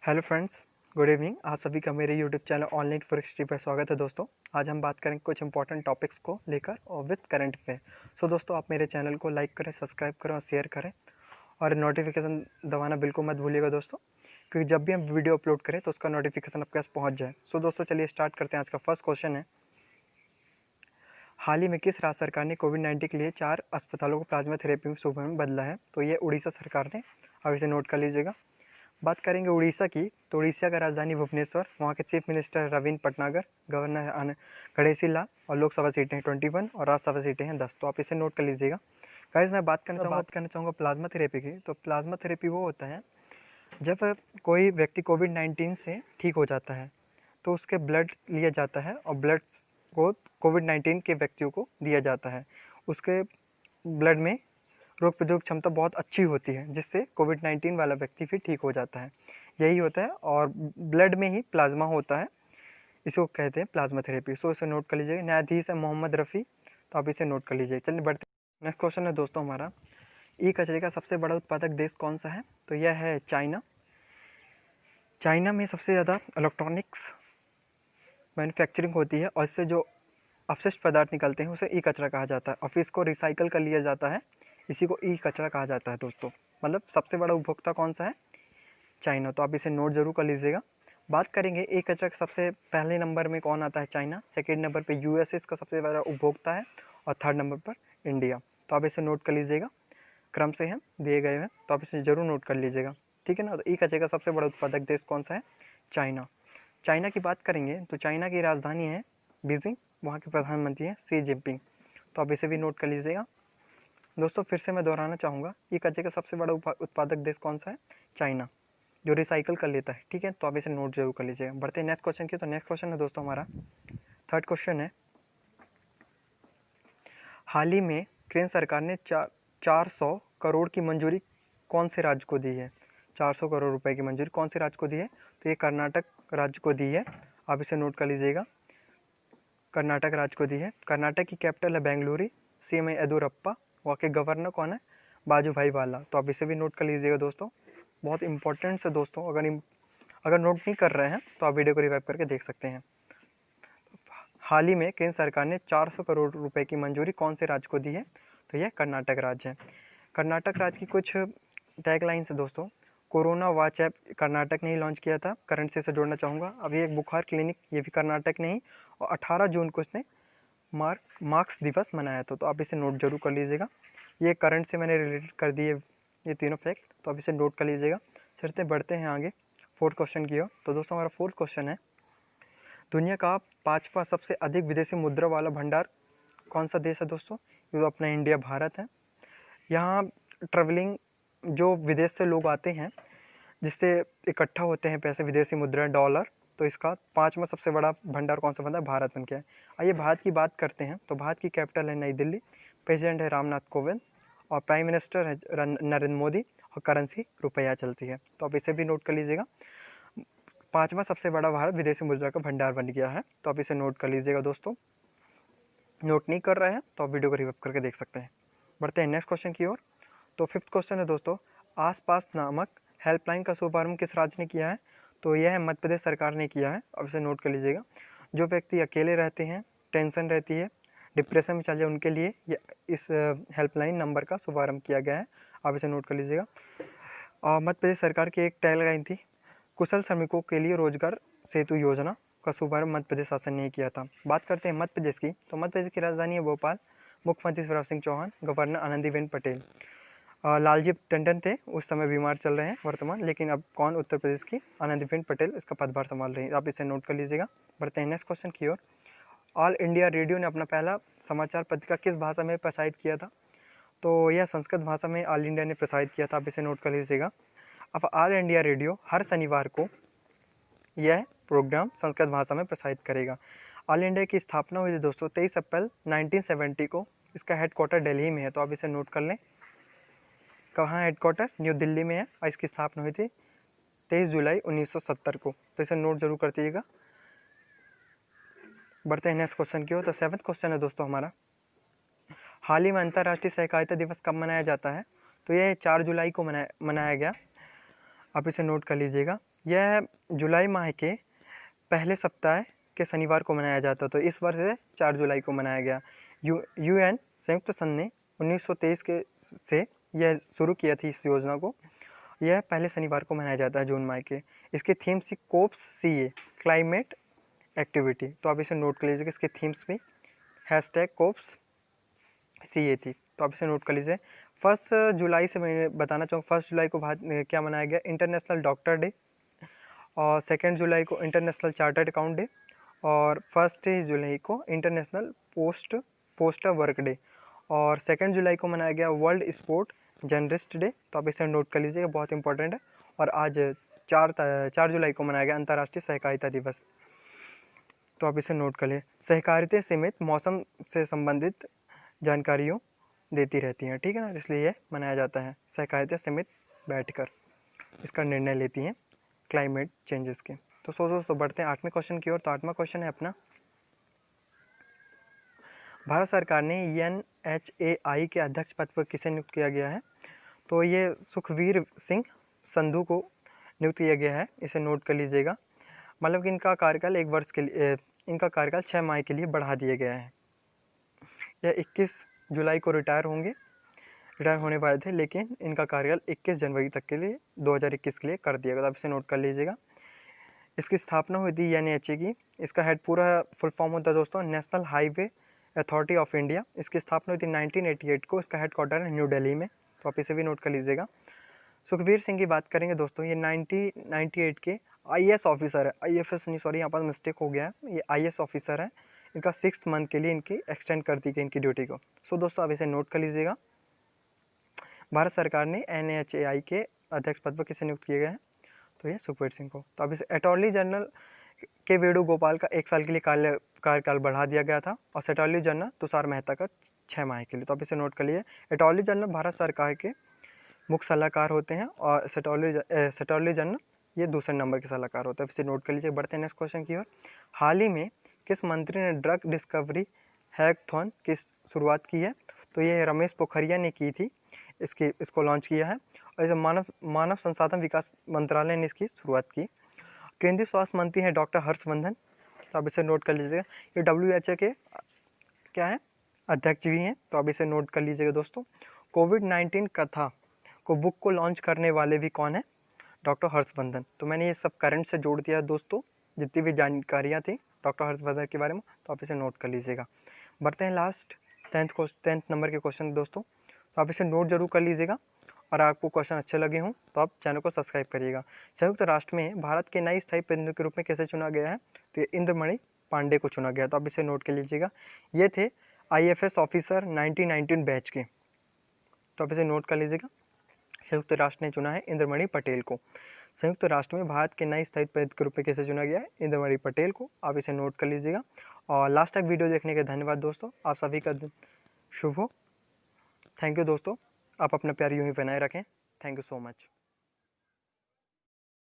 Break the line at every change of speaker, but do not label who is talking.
Hello friends, good evening. आप सभी का मेरे YouTube channel online forex history पर स्वागत है। दोस्तों, आज हम बात करेंगे कुछ इंपॉर्टेंट टॉपिक्स को लेकर और विद करंट अफेयर। सो दोस्तों, आप मेरे चैनल को लाइक करें, सब्सक्राइब करें और शेयर करें और नोटिफिकेशन दबाना बिल्कुल मत भूलिएगा दोस्तों, क्योंकि जब भी हम वीडियो अपलोड करें तो उसका नोटिफिकेशन आपके पास पहुँच जाए। सो दोस्तों, चलिए स्टार्ट करते हैं। आज का फर्स्ट क्वेश्चन है, हाल ही में किस राज्य सरकार ने कोविड-19 के लिए 4 अस्पतालों को प्लाज्मा थेरेपी सुविधा में बदला है? तो ये उड़ीसा सरकार ने। अब इसे नोट कर लीजिएगा। बात करेंगे उड़ीसा की, तो उड़ीसा का राजधानी भुवनेश्वर, वहाँ के chief minister Ravindra Bhatnagar, governor Ganeshi Lal और लोकसभा सीटें हैं 21 और राज्यसभा सीटें हैं 10। तो आप इसे नोट कर लीजिएगा। गाइस, मैं बात करना चाहूँगा प्लाज्मा थेरेपी की। तो प्लाज्मा थेरेपी वो होता है जब कोई व्यक्ति कोविड-19 से ठीक हो जाता है तो उसके ब्लड लिया जाता है और ब्लड को कोविड-19 के व्यक्तियों को दिया जाता है। उसके ब्लड में रोग प्रतिरोधक क्षमता बहुत अच्छी होती है, जिससे कोविड-19 वाला व्यक्ति फिर ठीक हो जाता है। यही होता है और ब्लड में ही प्लाज्मा होता है, इसको कहते हैं प्लाज्मा थेरेपी। सो इसे नोट कर लीजिएगा। न्यायाधीश है मोहम्मद रफ़ी, तो आप इसे नोट कर लीजिए। चलिए बढ़ते हैं। नेक्स्ट क्वेश्चन है दोस्तों हमारा, ई कचरे का सबसे बड़ा उत्पादक देश कौन सा है? तो यह है चाइना। चाइना में सबसे ज़्यादा इलेक्ट्रॉनिक्स मैन्युफैक्चरिंग होती है और इससे जो अपशिष्ट पदार्थ निकलते हैं उसे ई कचरा कहा जाता है और फिर इसको रिसाइकल कर लिया जाता है। इसी को ई कचरा कहा जाता है दोस्तों। मतलब सबसे बड़ा उपभोक्ता कौन सा है? चाइना। तो आप इसे नोट जरूर कर लीजिएगा। बात करेंगे ई कचरा के सबसे पहले नंबर में कौन आता है? चाइना। सेकेंड नंबर पे यूएसए इसका सबसे बड़ा उपभोक्ता है और थर्ड नंबर पर इंडिया। तो आप इसे नोट कर लीजिएगा, क्रम से हम दिए गए हैं, तो आप इसे जरूर नोट कर लीजिएगा, ठीक है ना। तो ई कचरे का सबसे बड़ा उत्पादक देश कौन सा है? चाइना। चाइना की बात करेंगे तो चाइना की राजधानी है बीजिंग, वहाँ के प्रधानमंत्री हैं शी जिनपिंग। तो आप इसे भी नोट कर लीजिएगा। दोस्तों, फिर से मैं दोहराना चाहूँगा, ई कचरे का सबसे बड़ा उत्पादक देश कौन सा है? चाइना, जो रिसाइकल कर लेता है, ठीक है। तो आप इसे नोट जरूर कर लीजिएगा। बढ़ते हैं नेक्स्ट क्वेश्चन की। तो नेक्स्ट क्वेश्चन है दोस्तों हमारा, थर्ड क्वेश्चन है, हाल ही में केंद्र सरकार ने 400 करोड़ की मंजूरी कौन से राज्य को दी है? 400 करोड़ रुपए की मंजूरी कौन से राज्य को दी है? तो ये कर्नाटक राज्य को दी है। आप इसे नोट कर लीजिएगा, कर्नाटक राज्य को दी है। कर्नाटक की कैपिटल है बेंगलुरु, सीएम है येदियुरप्पा, वहाँ के गवर्नर कौन है? वाजूभाई वाला। तो आप इसे भी नोट कर लीजिएगा दोस्तों, बहुत इंपॉर्टेंट है दोस्तों। अगर नोट नहीं कर रहे हैं तो आप वीडियो को रिवाइव करके देख सकते हैं। हाल ही में केंद्र सरकार ने 400 करोड़ रुपए की मंजूरी कौन से राज्य को दी है? तो यह कर्नाटक राज्य है। कर्नाटक राज्य की कुछ टैगलाइंस है दोस्तों। कोरोना वॉच ऐप कर्नाटक ने ही लॉन्च किया था, करंट से जोड़ना चाहूँगा। अभी एक बुखार क्लिनिक, ये भी कर्नाटक ने ही, और 18 जून को इसने मार्क्स दिवस मनाया था। तो आप इसे नोट जरूर कर लीजिएगा। ये करंट से मैंने रिलेटेड कर दिए ये तीनों फैक्ट, तो आप इसे नोट कर लीजिएगा। चलते बढ़ते हैं आगे फोर्थ क्वेश्चन की ओर। तो दोस्तों, हमारा फोर्थ क्वेश्चन है, दुनिया का 5वां सबसे अधिक विदेशी मुद्रा वाला भंडार कौन सा देश है दोस्तों? ये तो अपना इंडिया, भारत है। यहाँ ट्रेवलिंग जो विदेश से लोग आते हैं, जिससे इकट्ठा होते हैं पैसे, विदेशी मुद्रा, डॉलर, तो इसका 5वां सबसे बड़ा भंडार कौन सा बनता है? भारत बन गया है। आइए भारत की बात करते हैं। तो भारत की कैपिटल है नई दिल्ली, प्रेसिडेंट है रामनाथ कोविंद और प्राइम मिनिस्टर है नरेंद्र मोदी और करेंसी रुपया चलती है। तो आप इसे भी नोट कर लीजिएगा। 5वां सबसे बड़ा भारत विदेशी मुद्रा का भंडार बन गया है। तो आप इसे नोट कर लीजिएगा दोस्तों। नोट नहीं कर रहे हैं तो आप वीडियो को रिवाइव करके देख सकते हैं। बढ़ते हैं नेक्स्ट क्वेश्चन की ओर। तो फिफ्थ क्वेश्चन है दोस्तों, आसपास नामक हेल्पलाइन का शुभारंभ किस राज्य ने किया है? तो यह मध्य प्रदेश सरकार ने किया है। अब इसे नोट कर लीजिएगा। जो व्यक्ति अकेले रहते हैं, टेंशन रहती है, डिप्रेशन में चल जाए, उनके लिए इस हेल्पलाइन नंबर का शुभारंभ किया गया है। आप इसे नोट कर लीजिएगा। और मध्य प्रदेश सरकार की एक टैगलाइन थी, कुशल श्रमिकों के लिए रोजगार सेतु योजना का शुभारंभ मध्य प्रदेश शासन ने किया था। बात करते हैं मध्य प्रदेश की। तो मध्य प्रदेश की राजधानी है भोपाल, मुख्यमंत्री शिवराज सिंह चौहान, गवर्नर आनंदीबेन पटेल। लालजी टंडन थे, उस समय बीमार चल रहे हैं वर्तमान, लेकिन अब कौन उत्तर प्रदेश की? आनंदीबेन पटेल इसका पदभार संभाल रही है। आप इसे नोट कर लीजिएगा। बढ़ते हैं नेक्स्ट क्वेश्चन की ओर। ऑल इंडिया रेडियो ने अपना पहला समाचार पत्रिका किस भाषा में प्रसारित किया था? तो यह संस्कृत भाषा में ऑल इंडिया ने प्रसारित किया था। आप इसे नोट कर लीजिएगा। अब ऑल इंडिया रेडियो हर शनिवार को यह प्रोग्राम संस्कृत भाषा में प्रसारित करेगा। ऑल इंडिया की स्थापना हुई थी दोस्तों 23 अप्रैल 1970 को। इसका हेडक्वार्टर दिल्ली में है। तो आप इसे नोट कर लें। कहाँ हेडक्वार्टर? न्यू दिल्ली में है और इसकी स्थापना हुई थी 23 जुलाई 1970 को। तो इसे नोट जरूर कर दीजिएगा। बढ़ते हैं नेक्स्ट क्वेश्चन की ओर। तो सेवन्थ क्वेश्चन है दोस्तों हमारा, हाल ही में अंतर्राष्ट्रीय सहकारिता दिवस कब मनाया जाता है? तो यह 4 जुलाई को मनाया गया। आप इसे नोट कर लीजिएगा। यह जुलाई माह के पहले सप्ताह के शनिवार को मनाया जाता, तो इस वर्ष से 4 जुलाई को मनाया गया। यूएन संयुक्त संघ ने 1923 के से यह शुरू किया थी इस योजना को। यह पहले शनिवार को मनाया जाता है जून माह के। इसके थीम्स थी कोप्स CA क्लाइमेट एक्टिविटी, तो आप इसे नोट कर लीजिएगा। इसके थीम्स में #कोप्स CA थी, तो आप इसे नोट कर लीजिए। 1 जुलाई से मैं बताना चाहूँगा, 1 जुलाई को क्या मनाया गया, इंटरनेशनल डॉक्टर डे, और 2 जुलाई को इंटरनेशनल चार्टर्ड अकाउंट डे, और 1 जुलाई को इंटरनेशनल पोस्टर वर्क डे, और 2 जुलाई को मनाया गया वर्ल्ड स्पोर्ट जर्नलिस्ट डे, तो आप इसे नोट कर लीजिएगा, बहुत इंपॉर्टेंट है। और आज 4 जुलाई को मनाया गया अंतर्राष्ट्रीय सहकारिता दिवस, तो आप इसे नोट कर लिए। सहकारिता समिति मौसम से संबंधित जानकारियों देती रहती हैं, ठीक है ना, इसलिए यह मनाया जाता है। सहकारिता समिति बैठकर इसका निर्णय लेती हैं क्लाइमेट चेंजेस के। तो दोस्तों बढ़ते हैं 8वें क्वेश्चन की ओर। तो 8वां क्वेश्चन है अपना, भारत सरकार ने NHAI के अध्यक्ष पद पर किसे नियुक्त किया गया है? तो ये सुखवीर सिंह संधू को नियुक्त किया गया है, इसे नोट कर लीजिएगा। मतलब कि इनका कार्यकाल 1 वर्ष के लिए, इनका कार्यकाल 6 माह के लिए बढ़ा दिया गया है। यह 21 जुलाई को रिटायर होने वाले थे, लेकिन इनका कार्यकाल 21 जनवरी तक के लिए 2021 के लिए कर दिया गया। आप इसे नोट कर लीजिएगा। इसकी स्थापना हुई थी NHAI की। इसका हेड पूरा फुल फॉर्म होता है दोस्तों national highway authority of India. इसकी स्थापना हुई थी 1988 को। इसका हेडक्वार्टर है न्यू दिल्ली में, तो आप इसे भी नोट कर लीजिएगा। सुखवीर सिंह की बात करेंगे दोस्तों, ये 1998 के IAS ऑफिसर है, IFS नहीं, सॉरी यहाँ पर मिस्टेक हो गया है, ये IAS ऑफिसर है। इनका 6 मंथ के लिए इनकी एक्सटेंड कर दी गई इनकी ड्यूटी को। सो दोस्तों आप इसे नोट कर लीजिएगा। भारत सरकार ने NHAI के अध्यक्ष पद पर किसे नियुक्त किए गए हैं? तो ये सुखवीर सिंह को। तो अब इसे अटॉर्नी जनरल के वेणुगोपाल का 1 साल के लिए कार्यकाल बढ़ा दिया गया था, और अटॉर्नी जनरल तुषार मेहता का 6 माह के लिए। तो आप इसे नोट कर लिए। अटॉर्नी जनरल भारत सरकार के मुख्य सलाहकार होते हैं, और अटॉर्नी जनरल ये दूसरे नंबर के सलाहकार होते हैं। इसे नोट कर लीजिए। बढ़ते हैं नेक्स्ट क्वेश्चन की ओर। हाल ही में किस मंत्री ने ड्रग डिस्कवरी हैकथॉन की शुरुआत की है? तो ये रमेश पोखरिया ने की थी, इसको लॉन्च किया है, और इसे मानव संसाधन विकास मंत्रालय ने इसकी शुरुआत की। केंद्रीय स्वास्थ्य मंत्री हैं डॉक्टर हर्षवर्धन, तो आप इसे नोट कर लीजिएगा। ये WHO के क्या है, अध्यक्ष भी हैं, तो आप इसे नोट कर लीजिएगा दोस्तों। कोविड-19 कथा को बुक को लॉन्च करने वाले भी कौन है? डॉक्टर हर्षवर्धन। तो मैंने ये सब करंट से जोड़ दिया दोस्तों, जितनी भी जानकारियाँ थी डॉक्टर हर्षवर्धन के बारे में, तो आप इसे नोट कर लीजिएगा। बढ़ते हैं लास्ट 10th नंबर के क्वेश्चन दोस्तों, तो आप इसे नोट जरूर कर लीजिएगा, और आपको क्वेश्चन अच्छे लगे हों तो आप चैनल को सब्सक्राइब करिएगा। संयुक्त राष्ट्र में भारत के नए स्थायी प्रतिनिधि के रूप में कैसे चुना गया है? तो इंद्रमणि पांडे को चुना गया, तो आप इसे नोट कर लीजिएगा। ये थे IFS ऑफिसर 1919 बैच के, तो आप इसे नोट कर लीजिएगा। संयुक्त राष्ट्र ने चुना है इंद्रमणि पटेल को। संयुक्त राष्ट्र में भारत के नए स्थायी प्रतिनिधि के रूप में कैसे चुना गया है? इंद्रमणि पटेल को, आप इसे नोट कर लीजिएगा। और लास्ट तक वीडियो देखने के धन्यवाद दोस्तों, आप सभी का दिन शुभ हो। थैंक यू दोस्तों, आप अपना प्यार यूँ ही बनाए रखें। Thank you so much.